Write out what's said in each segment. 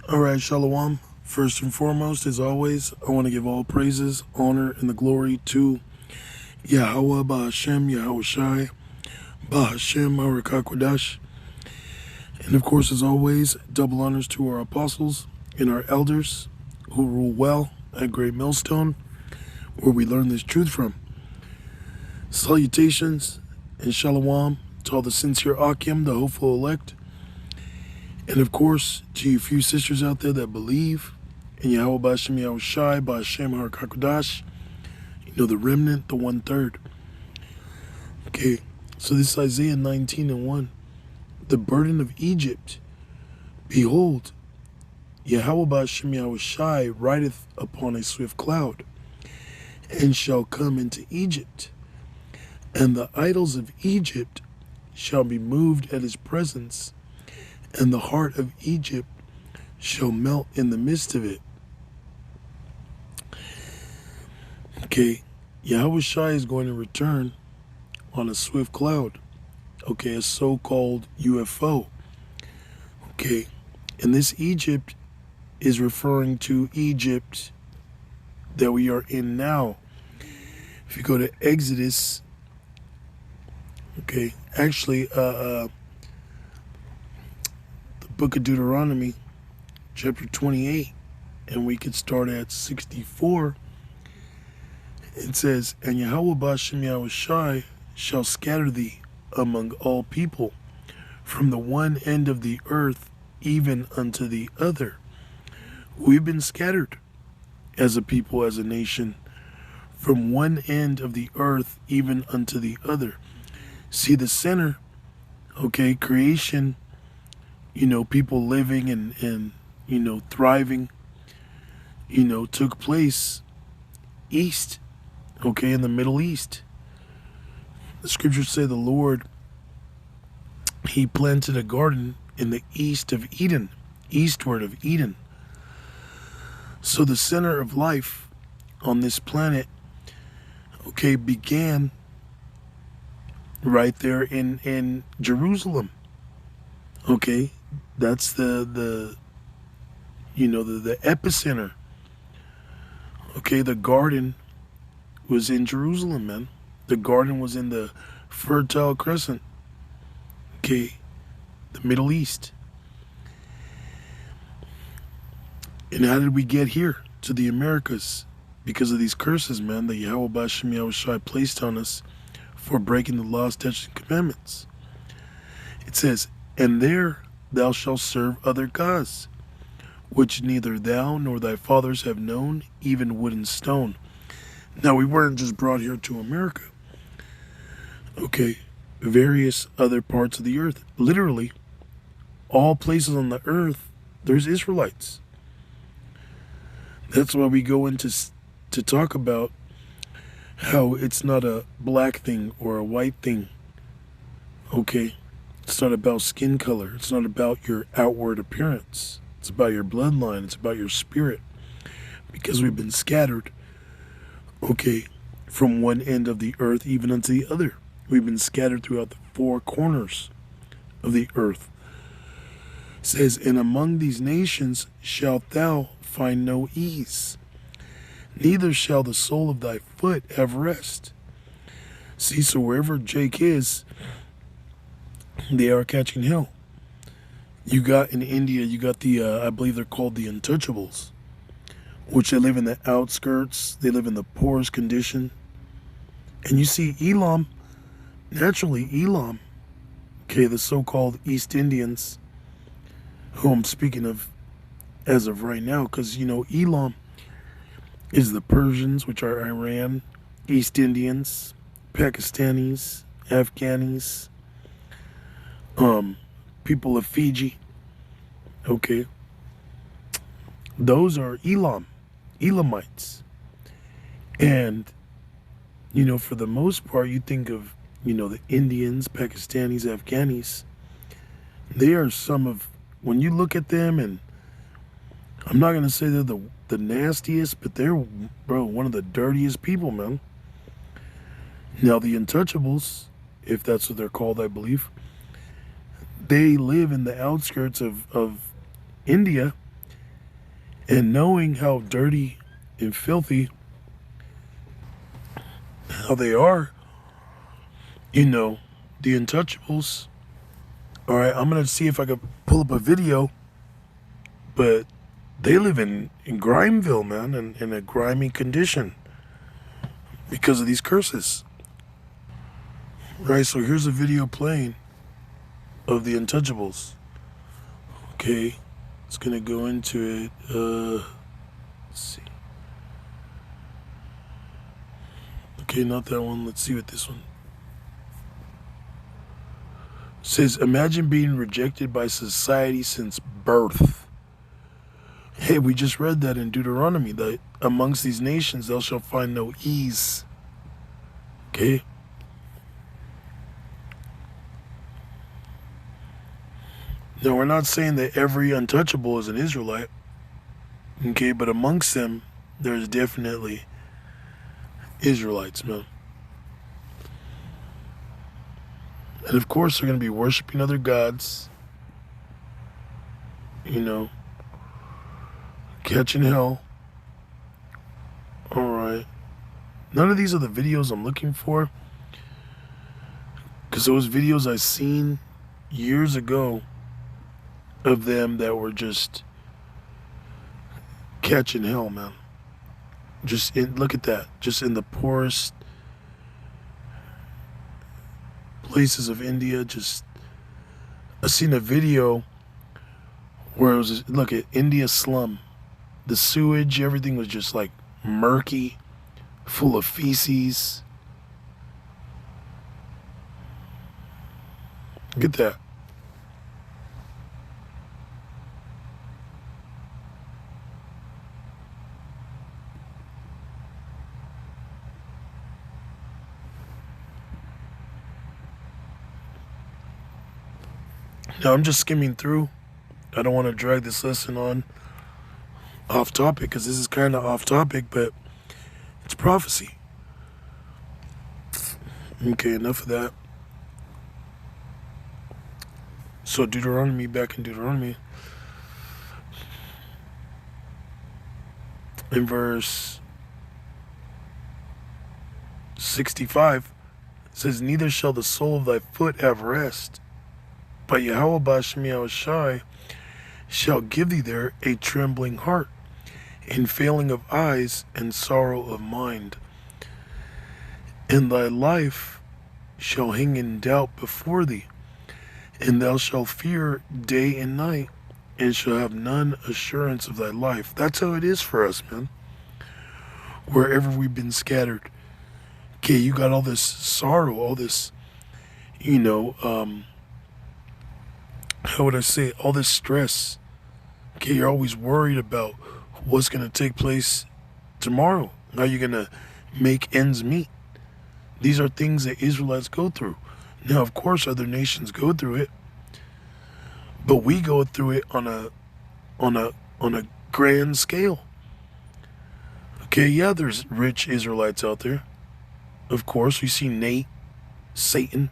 All right, Shalom. First and foremost, as always, I want to give all praises, honor, and the glory to Yahweh Ba'Hashem, Yahweh Shai, Ba'Hashem, Arakakwadash. And of course, as always, double honors to our apostles and our elders who rule well at Great Millstone, where we learn this truth from. Salutations and Shalom to all the sincere Akim, the hopeful elect. And of course, to you few sisters out there that believe in Yahweh Ba'Hashem Yahweh Shai, Ba'Hashem HaKadosh, the remnant, the 1/3. Okay, so this is Isaiah 19:1. The burden of Egypt. Behold, Yahweh Ba'Hashem Yahweh Shai rideth upon a swift cloud, and shall come into Egypt. And the idols of Egypt shall be moved at his presence, and the heart of Egypt shall melt in the midst of it. Okay, Yahweh Shai is going to return on a swift cloud. Okay, a so-called UFO. Okay, and this Egypt is referring to Egypt that we are in now. If you go to Exodus, okay, actually, the book of Deuteronomy, chapter 28, and we could start at 64. It says, and Yahweh Ba'Hashem Yahweh Shai shall scatter thee among all people, from the one end of the earth even unto the other. We've been scattered as a people, as a nation, from one end of the earth even unto the other. See the center, okay, creation, people living and thriving, took place east, okay, in the Middle East. The scriptures say the Lord, he planted a garden in the east of Eden, eastward of Eden. So the center of life on this planet, okay, began right there in Jerusalem. Okay, that's the epicenter. Okay, the garden was in Jerusalem, man. The garden was in the Fertile Crescent. Okay, the Middle East. And how did we get here to the Americas? Because of these curses, man, that Yahweh Ba'Hashem Yahweh Shai placed on us for breaking the law, statutes, and commandments. It says, and there thou shalt serve other gods, which neither thou nor thy fathers have known, even wood and stone. Now, we weren't just brought here to America. Okay, various other parts of the earth. Literally, all places on the earth, there's Israelites. That's why we go into to talk about how it's not a black thing or a white thing. Okay, it's not about skin color. It's not about your outward appearance. It's about your bloodline. It's about your spirit. Because we've been scattered, okay, from one end of the earth even unto the other. We've been scattered throughout the four corners of the earth. It says, and among these nations shalt thou find no ease, neither shall the sole of thy foot have rest. See, so wherever Jake is, they are catching hell. You got in India, you got the, I believe they're called the Untouchables, which they live in the outskirts. They live in the poorest condition. And you see Elam, naturally Elam, okay, the so-called East Indians, who I'm speaking of as of right now, because, Elam is the Persians, which are Iran, East Indians, Pakistanis, Afghanis, people of Fiji, okay. Those are Elamites. And, for the most part, you think of, the Indians, Pakistanis, Afghanis. They are some of, when you look at them, and I'm not going to say they're the nastiest, but they're, one of the dirtiest people, man. Now, the Untouchables, if that's what they're called, I believe, they live in the outskirts of India, And knowing how dirty and filthy how they are, you know, the Untouchables. All right, I'm gonna see if I can pull up a video, but they live in Grimeville, man, in a grimy condition because of these curses. Right, so here's a video playing of the Untouchables. Okay, it's gonna go into it. Let's see. Okay, not that one. Let's see what this one says. Imagine being rejected by society since birth. Hey, we just read that in Deuteronomy, that amongst these nations thou shalt find no ease. Okay? Now, we're not saying that every untouchable is an Israelite. Okay, but amongst them, there's definitely Israelites, man. And of course, they're going to be worshiping other gods, you know, catching hell. All right. None of these are the videos I'm looking for, because those videos I seen years ago of them that were just catching hell, man. Look at that. Just in the poorest places of India. I seen a video where it was, look at India slum. The sewage, everything was just like murky, full of feces. Look at that. Now, I'm just skimming through. I don't want to drag this lesson on off topic, because this is kind of off topic, but it's prophecy. Okay, enough of that. So Deuteronomy, back in Deuteronomy, in verse 65, it says, neither shall the sole of thy foot have rest, but Yahweh Bashem Yahushai shall give thee there a trembling heart, and failing of eyes, and sorrow of mind. And thy life shall hang in doubt before thee, and thou shalt fear day and night, and shall have none assurance of thy life. That's how it is for us, man. Wherever we've been scattered. Okay, you got all this sorrow, all this, how would I say it? All this stress. Okay, you're always worried about what's going to take place tomorrow. How you're going to make ends meet. These are things that Israelites go through. Now, of course, other nations go through it, but we go through it on a grand scale. Okay, yeah, there's rich Israelites out there. Of course, we see Nate, Satan.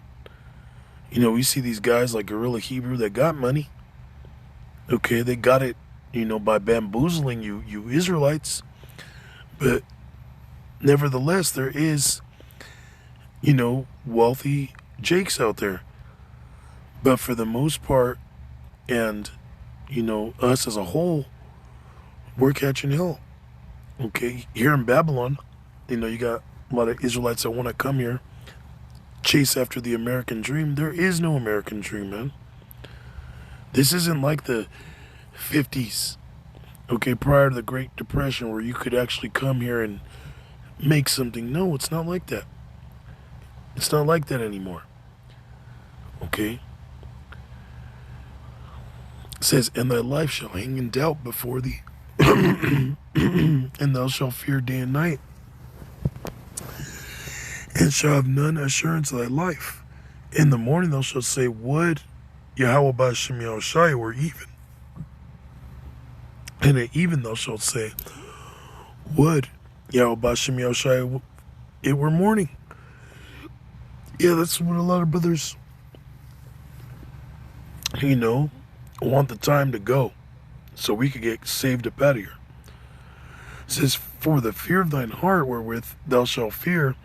We see these guys like Gorilla Hebrew that got money. Okay, they got it, by bamboozling you Israelites. But nevertheless, there is, wealthy Jakes out there. But for the most part, and, us as a whole, we're catching hell. Okay, here in Babylon, you got a lot of Israelites that want to come here, chase after the American dream. There is no American dream, man. This isn't like the 50s, okay, prior to the Great Depression, where you could actually come here and make something. No, it's not like that. It's not like that anymore. Okay? It says, and thy life shall hang in doubt before thee, and thou shalt fear day and night, and shall have none assurance of thy life. In the morning thou shalt say, would Yahweh Bashem Yahushai were even. And at even thou shalt say, would Yahweh Bashem Yahushai it were morning. Yeah, that's what a lot of brothers, want the time to go, so we could get saved up out of here. says, for the fear of thine heart wherewith thou shalt fear,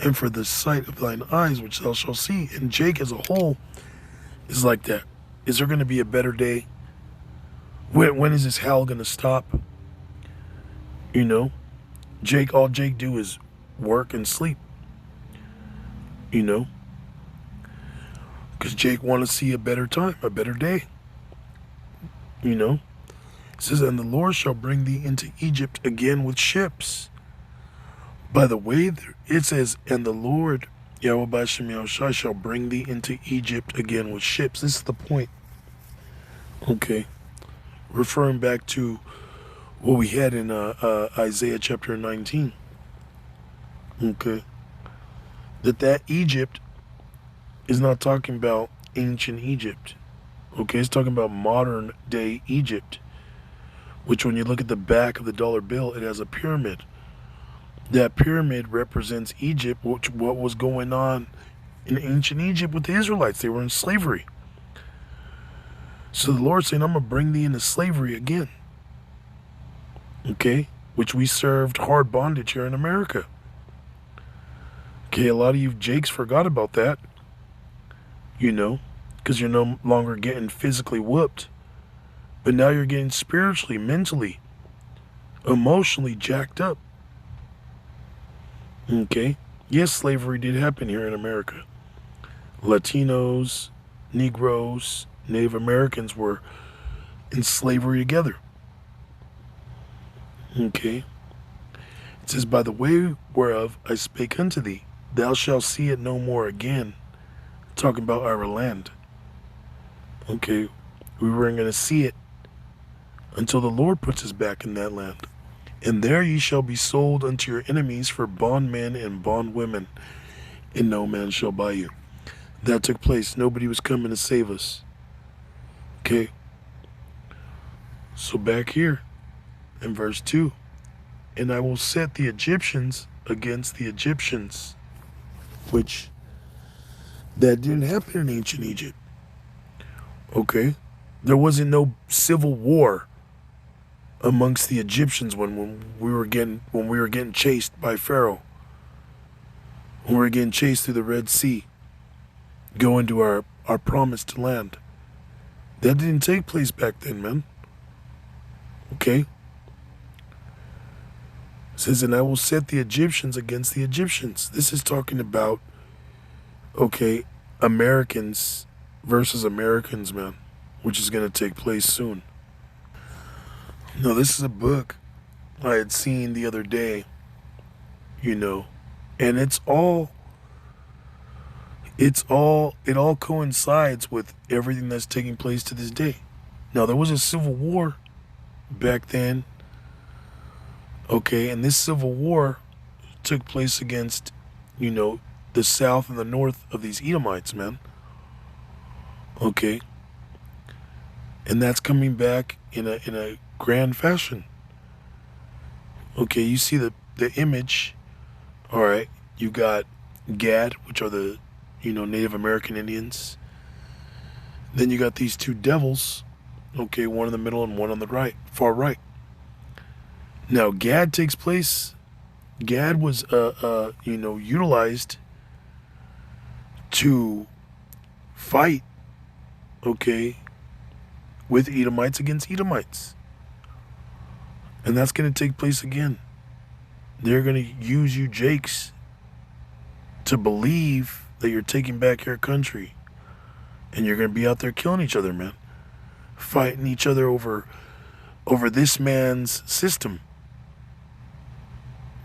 and for the sight of thine eyes which thou shalt see. And Jake as a whole is like that. Is there going to be a better day? When is this hell going to stop? You know, all Jake do is work and sleep. You know, because Jake want to see a better time, a better day. You know, it says, and the Lord shall bring thee into Egypt again with ships. By the way, it says, and the Lord, Yahweh B'Shem Yahushua, shall bring thee into Egypt again with ships. This is the point. Okay. Referring back to what we had in Isaiah chapter 19. Okay. That Egypt is not talking about ancient Egypt. Okay, it's talking about modern day Egypt. Which when you look at the back of the dollar bill, it has a pyramid. That pyramid represents Egypt, what was going on in ancient Egypt with the Israelites. They were in slavery. So the Lord's saying, I'm going to bring thee into slavery again. Okay? Which we served hard bondage here in America. Okay, a lot of you Jakes forgot about that. You know, because you're no longer getting physically whooped. But now you're getting spiritually, mentally, emotionally jacked up. Okay? Yes, slavery did happen here in America. Latinos, Negroes, Native Americans were in slavery together. Okay? It says, by the way whereof I spake unto thee, thou shalt see it no more again. Talking about our land. Okay? We weren't going to see it until the Lord puts us back in that land. And there ye shall be sold unto your enemies for bondmen and bondwomen, and no man shall buy you. That took place. Nobody was coming to save us. Okay? So back here in verse 2, and I will set the Egyptians against the Egyptians, which that didn't happen in ancient Egypt. Okay? There wasn't no civil war amongst the Egyptians when we were getting chased by Pharaoh. When we were getting chased through the Red Sea, going to our promised land. That didn't take place back then, man. Okay? It says, and I will set the Egyptians against the Egyptians. This is talking about, okay, Americans versus Americans, man, which is going to take place soon. No, this is a book I had seen the other day, you know, and it all coincides with everything that's taking place to this day. Now, there was a civil war back then, okay, and this civil war took place against, you know, the south and the north of these Edomites, man. Okay. And that's coming back in a grand fashion. Okay, you see the image. All right, you got Gad, which are the, you know, Native American Indians. Then you got these two devils. Okay, one in the middle and one on the right, far right. Now Gad takes place. Gad was you know, utilized to fight, okay, with Edomites against Edomites. And that's going to take place again. They're going to use you Jakes to believe that you're taking back your country. And you're going to be out there killing each other, man. Fighting each other over this man's system.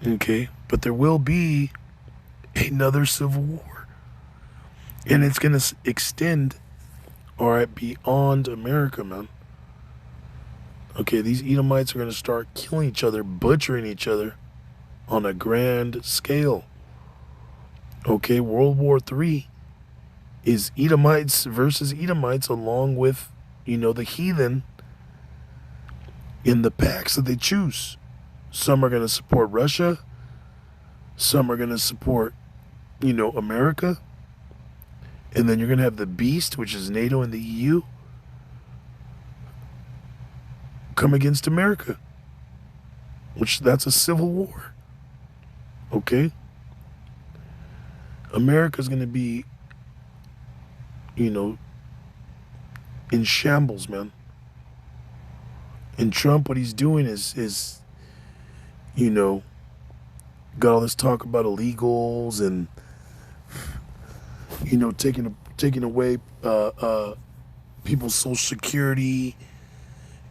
Okay? But there will be another civil war. And it's going to extend, all right, beyond America, man. Okay, these Edomites are going to start killing each other, butchering each other on a grand scale. Okay, World War III is Edomites versus Edomites, along with, you know, the heathen in the packs that they choose. Some are going to support Russia. Some are going to support, you know, America. And then you're going to have the beast, which is NATO and the EU, come against America. which that's a civil war. Okay? America's going to be, you know, in shambles, man. And Trump, what he's doing is, you know, got all this talk about illegals and, you know, taking away people's social security.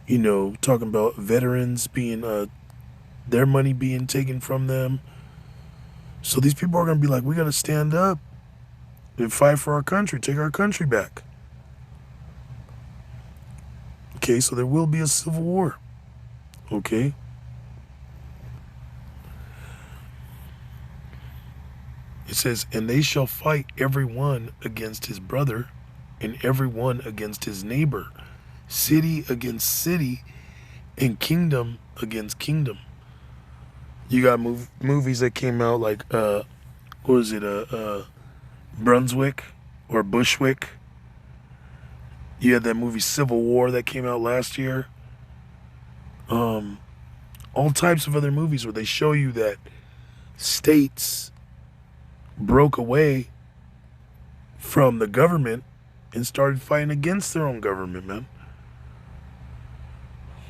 You know, talking about veterans being their money being taken from them. So these people are gonna be like, we gotta stand up and fight for our country, take our country back. Okay, so there will be a civil war. Okay. It says, and they shall fight every one against his brother, and every one against his neighbor, city against city, and kingdom against kingdom. You got movies that came out like, what was it, Brunswick or Bushwick. You had that movie Civil War that came out last year. All types of other movies where they show you that states broke away from the government and started fighting against their own government, man.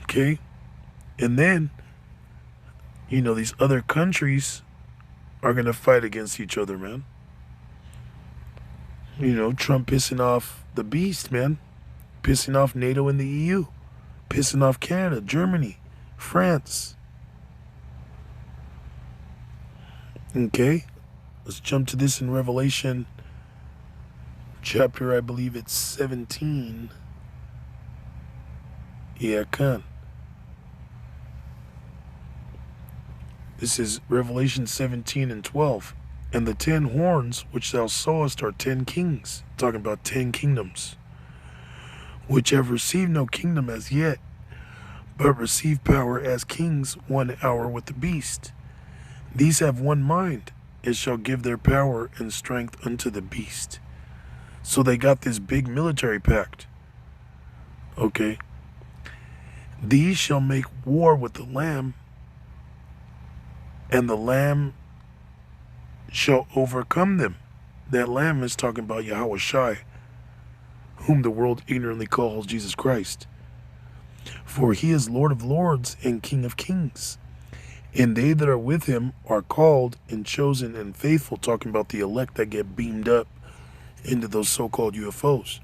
Okay? And then, you know, these other countries are going to fight against each other, man. You know, Trump pissing off the beast, man. Pissing off NATO and the EU. Pissing off Canada, Germany, France. Okay? Let's jump to this in Revelation chapter, I believe it's 17. Yeah, can. This is Revelation 17 and 12. And the 10 horns which thou sawest are 10 kings. Talking about 10 kingdoms. Which have received no kingdom as yet, but receive power as kings 1 hour with the beast. These have one mind, and shall give their power and strength unto the beast. So they got this big military pact. Okay. These shall make war with the Lamb, and the Lamb shall overcome them. That Lamb is talking about Yahweh Shai, whom the world ignorantly calls Jesus Christ. For he is Lord of lords and King of kings. And they that are with him are called and chosen and faithful, talking about the elect that get beamed up into those so-called UFOs.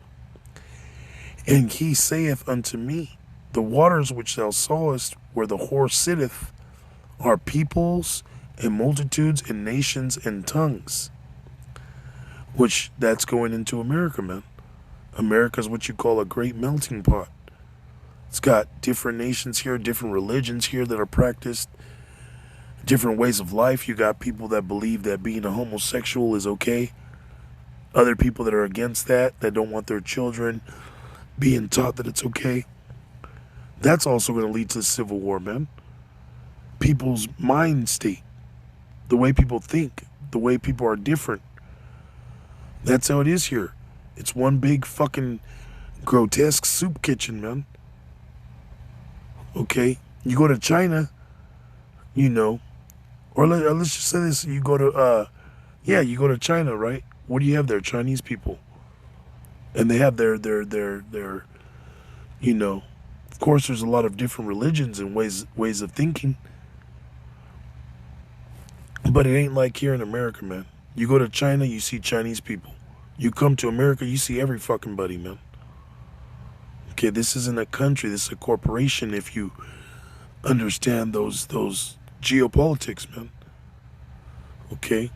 And he saith unto me, the waters which thou sawest where the whore sitteth are peoples and multitudes and nations and tongues. Which, that's going into America, man. America's what you call a great melting pot. It's got different nations here, different religions here that are practiced, different ways of life. You got people that believe that being a homosexual is okay. Other people that are against that don't want their children being taught that it's okay. That's also going to lead to civil war, man. People's mind state, the way people think, the way people are different. That's how it is here. It's one big fucking grotesque soup kitchen, man. Okay? You go to China, you know, or let's just say this, you go to, you go to China, right? What do you have there? Chinese people. And they have their, you know, of course there's a lot of different religions and ways of thinking. But it ain't like here in America, man. You go to China, you see Chinese people. You come to America, you see every fucking buddy, man. Okay, this isn't a country, this is a corporation if you understand those geopolitics, man. Okay?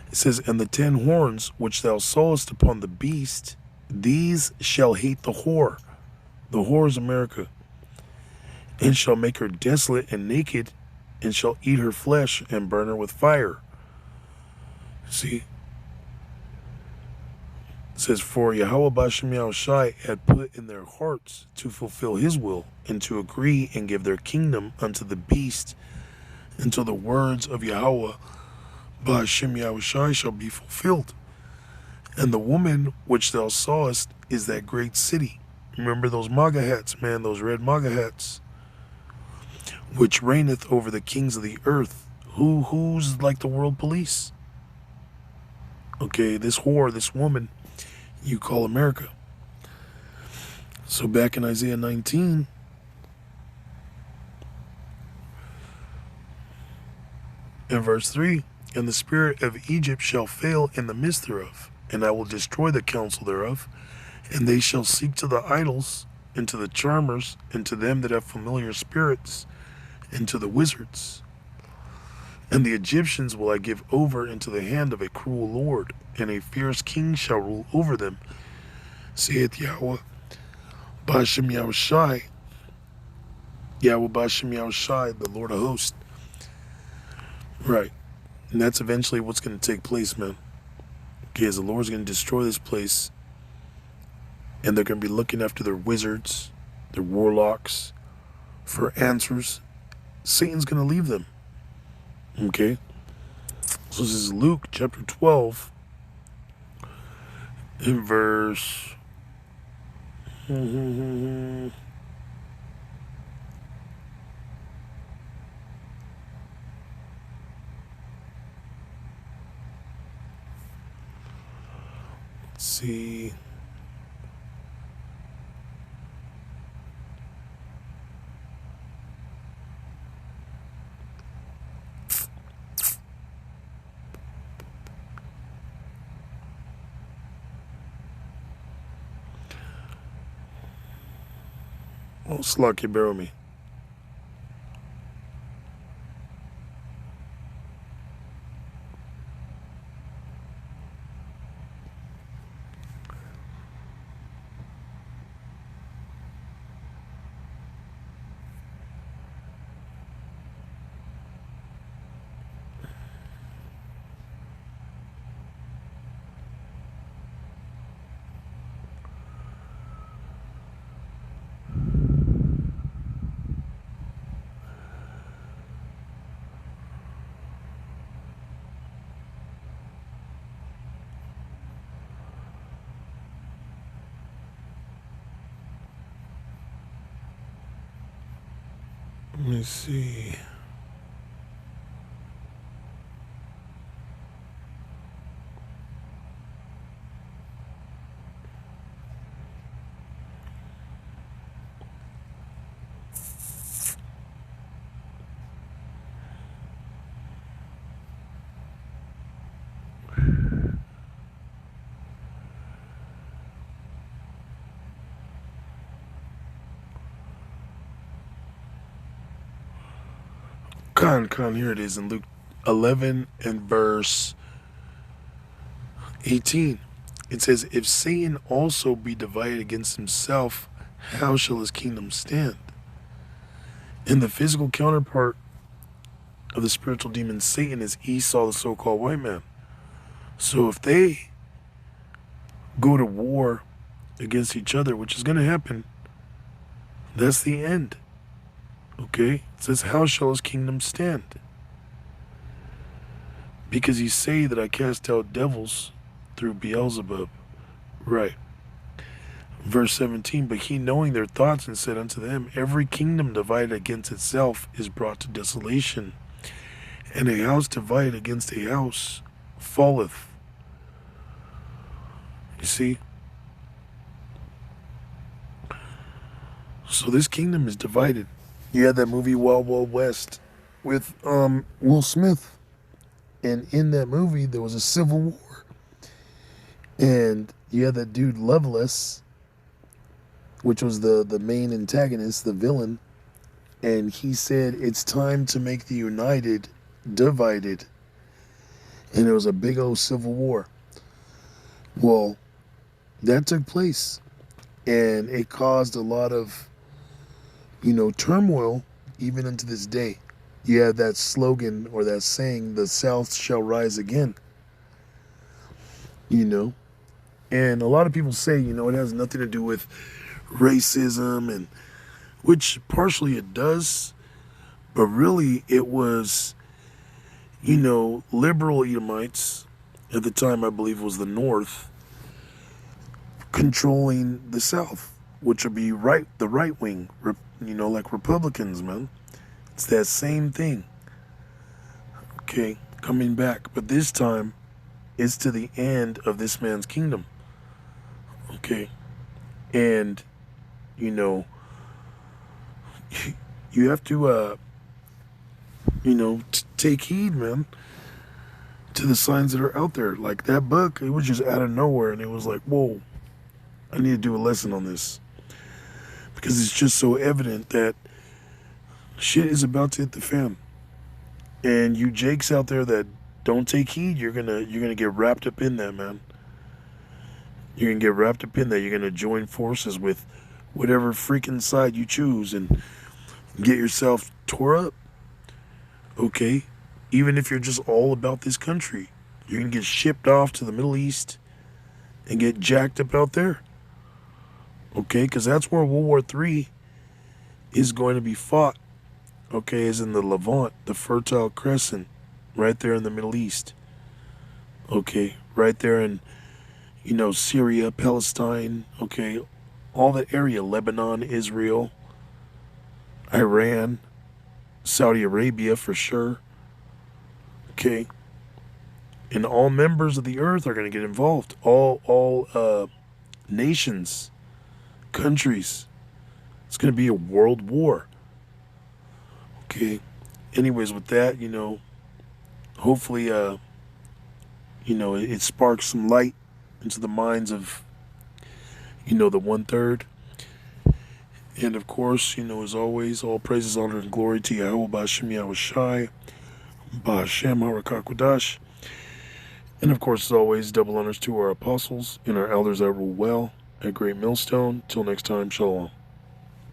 It says, and the 10 horns which thou sawest upon the beast, these shall hate the whore. The whore is America. And shall make her desolate and naked, and shall eat her flesh and burn her with fire. See? It says, for Yahweh Bashem Yahushai had put in their hearts to fulfill his will, and to agree and give their kingdom unto the beast, until the words of Yahweh Bashem Yahushai shall be fulfilled. And the woman which thou sawest is that great city, Remember those MAGA hats, man, those red MAGA hats. Which reigneth over the kings of the earth. Who's like the world police? Okay, this whore, this woman you call America. So back in Isaiah 19, in verse 3, and the spirit of Egypt shall fail in the midst thereof, and I will destroy the counsel thereof, and they shall seek to the idols, and to the charmers, and to them that have familiar spirits, and to the wizards. And the Egyptians will I give over into the hand of a cruel lord, and a fierce king shall rule over them, saith Yahweh Bashem Yahushai, Yahweh Bashem Yahushai, the Lord of hosts. Right. And that's eventually what's going to take place, man. Okay, as the Lord's going to destroy this place, and they're going to be looking after their wizards, their warlocks, for answers. Satan's going to leave them. Okay? So this is Luke chapter 12, in verse... Let's see... Oh, Slacky, bear with me. Let me see. Here it is in Luke 11 and verse 18. It says, if Satan also be divided against himself, how shall his kingdom stand? And the physical counterpart of the spiritual demon Satan is Esau, the so-called white man. So if they go to war against each other, which is going to happen, that's the end. Okay? It says, how shall his kingdom stand? Because ye say that I cast out devils through Beelzebub. Right. Verse 17, but he knowing their thoughts and said unto them, every kingdom divided against itself is brought to desolation, and a house divided against a house falleth. You see? So this kingdom is divided. You had that movie Wild Wild West with Will Smith. And in that movie, there was a civil war. And you had that dude Loveless, which was the main antagonist, the villain. And he said, it's time to make the united divided. And there was a big old civil war. Well, that took place. And it caused a lot of, turmoil even into this day. You have that slogan or that saying, the South shall rise again. And a lot of people say, it has nothing to do with racism, and which partially it does, but really it was, liberal Edomites, at the time I believe was the North, controlling the South. which will be the right wing, like Republicans, man. It's that same thing. Okay, coming back, but this time it's to the end of this man's kingdom. Okay, and you know, you have to, take heed, man, to the signs that are out there. Like that book, it was just out of nowhere, and it was like, whoa, I need to do a lesson on this because it's just so evident that shit is about to hit the fan. And you Jakes out there that don't take heed, you're gonna get wrapped up in that, man. You're gonna get wrapped up in that. You're gonna join forces with whatever freaking side you choose and get yourself tore up. Okay? Even if you're just all about this country, you're gonna get shipped off to the Middle East and get jacked up out there. Okay? Because that's where World War III is going to be fought. Okay? Is in the Levant, the Fertile Crescent, right there in the Middle East. Okay? Right there in, Syria, Palestine. Okay? All that area, Lebanon, Israel, Iran, Saudi Arabia for sure. Okay, and all members of the earth are going to get involved. All nations, countries. It's going to be a world war. Okay. Anyways, with that, hopefully, it sparks some light into the minds of, the 1/3. And of course, as always, all praises, honor, and glory to Yahweh Ba'Shem Yahushai, Ba'Shem Harakakwadash. And of course, as always, double honors to our apostles and our elders that rule well at Great Millstone. Till next time, shalom.